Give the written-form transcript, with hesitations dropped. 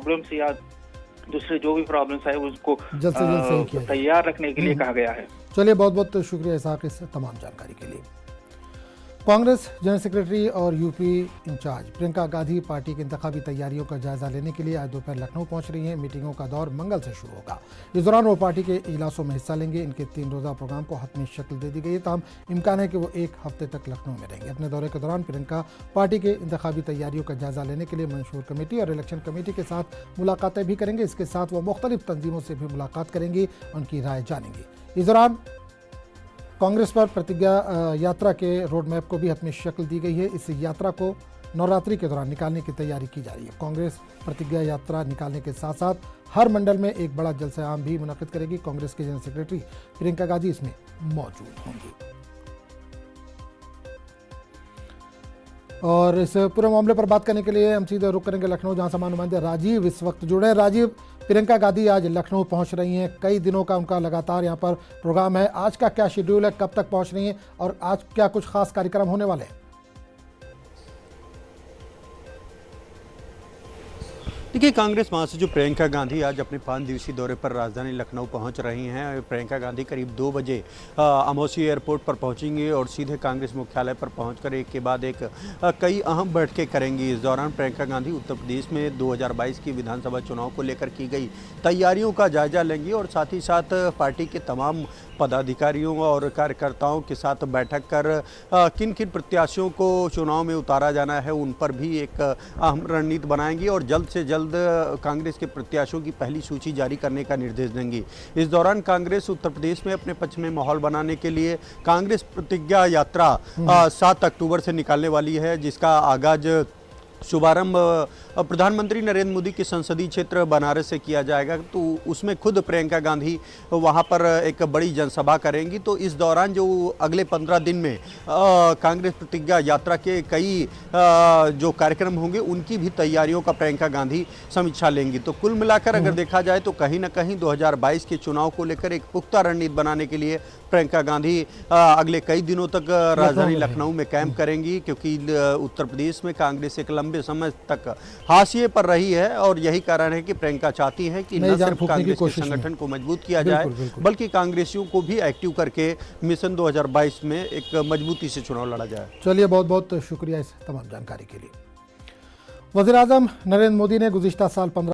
Problems या दूसरे जो भी प्रॉब्लम्स है उसको जल्द से जल्द सही किया तैयार रखने के लिए कहा गया है। चलिए, बहुत बहुत शुक्रिया इसहाक इस तमाम जानकारी के लिए। कांग्रेस जनरल सेक्रेटरी और यूपी इंचार्ज प्रियंका गांधी पार्टी की इंतखाबी तैयारियों का जायजा लेने के लिए आज दोपहर लखनऊ पहुंच रही हैं। मीटिंगों का दौर मंगल से शुरू होगा। इस दौरान वो पार्टी के इजलासों में हिस्सा लेंगे। इनके 3 रोजा प्रोग्राम को हतमी शक्ल दे दी गई है, ताहम इम्कान है कि वो 1 हफ्ते तक लखनऊ में रहेंगे। अपने दौरे के दौरान प्रियंका पार्टी के इंतखाबी तैयारियों का जायजा लेने के लिए मंशूर कमेटी और इलेक्शन कमेटी के साथ मुलाकातें भी करेंगे। इसके साथ वो मुख्तलिफ तंजीमों से भी मुलाकात करेंगी, उनकी राय जानेंगी। इस दौरान कांग्रेस पर प्रतिज्ञा यात्रा के रोड मैप को भी हतमी शक्ल दी गई है। इस यात्रा को नवरात्रि के दौरान निकालने की तैयारी की जा रही है। कांग्रेस प्रतिज्ञा यात्रा निकालने के साथ साथ हर मंडल में एक बड़ा जलसा आम भी मुनक्किद करेगी। कांग्रेस के जनरल सेक्रेटरी प्रियंका गांधी इसमें मौजूद होंगी। और इस पूरे मामले पर बात करने के लिए हम सीधे रुक करेंगे लखनऊ, जहां समान नुमाइंदे राजीव इस वक्त जुड़े हैं। राजीव, प्रियंका गांधी आज लखनऊ पहुंच रही हैं। कई दिनों का उनका लगातार यहां पर प्रोग्राम है। आज का क्या शेड्यूल है, कब तक पहुंच रही हैं और आज क्या कुछ खास कार्यक्रम होने वाले हैं? देखिए, कांग्रेस महासचिव प्रियंका गांधी आज अपने 5 दिवसीय दौरे पर राजधानी लखनऊ पहुंच रही हैं। प्रियंका गांधी करीब 2 बजे अमौसी एयरपोर्ट पर पहुंचेंगी और सीधे कांग्रेस मुख्यालय पर पहुंचकर एक के बाद एक कई अहम बैठकें करेंगी। इस दौरान प्रियंका गांधी उत्तर प्रदेश में 2022 की विधानसभा चुनाव को लेकर की गई तैयारियों का जायजा लेंगी और साथ ही साथ पार्टी के तमाम पदाधिकारियों और कार्यकर्ताओं के साथ बैठक कर किन किन प्रत्याशियों को चुनाव में उतारा जाना है उन पर भी एक अहम रणनीति बनाएंगी और जल्द से जल्द कांग्रेस के प्रत्याशियों की पहली सूची जारी करने का निर्देश देंगी। इस दौरान कांग्रेस उत्तर प्रदेश में अपने पक्ष में माहौल बनाने के लिए कांग्रेस प्रतिज्ञा यात्रा 7 अक्टूबर से निकालने वाली है, जिसका आगाज शुभारंभ प्रधानमंत्री नरेंद्र मोदी के संसदीय क्षेत्र बनारस से किया जाएगा। तो उसमें खुद प्रियंका गांधी वहां पर एक बड़ी जनसभा करेंगी। तो इस दौरान जो अगले 15 दिन में कांग्रेस प्रतिज्ञा यात्रा के कई जो कार्यक्रम होंगे उनकी भी तैयारियों का प्रियंका गांधी समीक्षा लेंगी। तो कुल मिलाकर अगर देखा जाए तो कहीं ना कहीं 2022 के चुनाव को लेकर एक पुख्ता रणनीति बनाने के लिए प्रियंका गांधी अगले कई दिनों तक राजधानी लखनऊ में कैंप करेंगी, क्योंकि उत्तर प्रदेश में कांग्रेस एक लंबे समय तक हाशिए पर रही है और यही कारण है कि प्रियंका चाहती है कि न सिर्फ कांग्रेस के संगठन को मजबूत किया जाए बल्कि कांग्रेसियों को भी एक्टिव करके मिशन 2022 में एक मजबूती से चुनाव लड़ा जाए। चलिए, बहुत बहुत शुक्रिया इस तमाम जानकारी के लिए। वज़ीर-ए-आज़म नरेंद्र मोदी ने गुज़िश्ता साल 15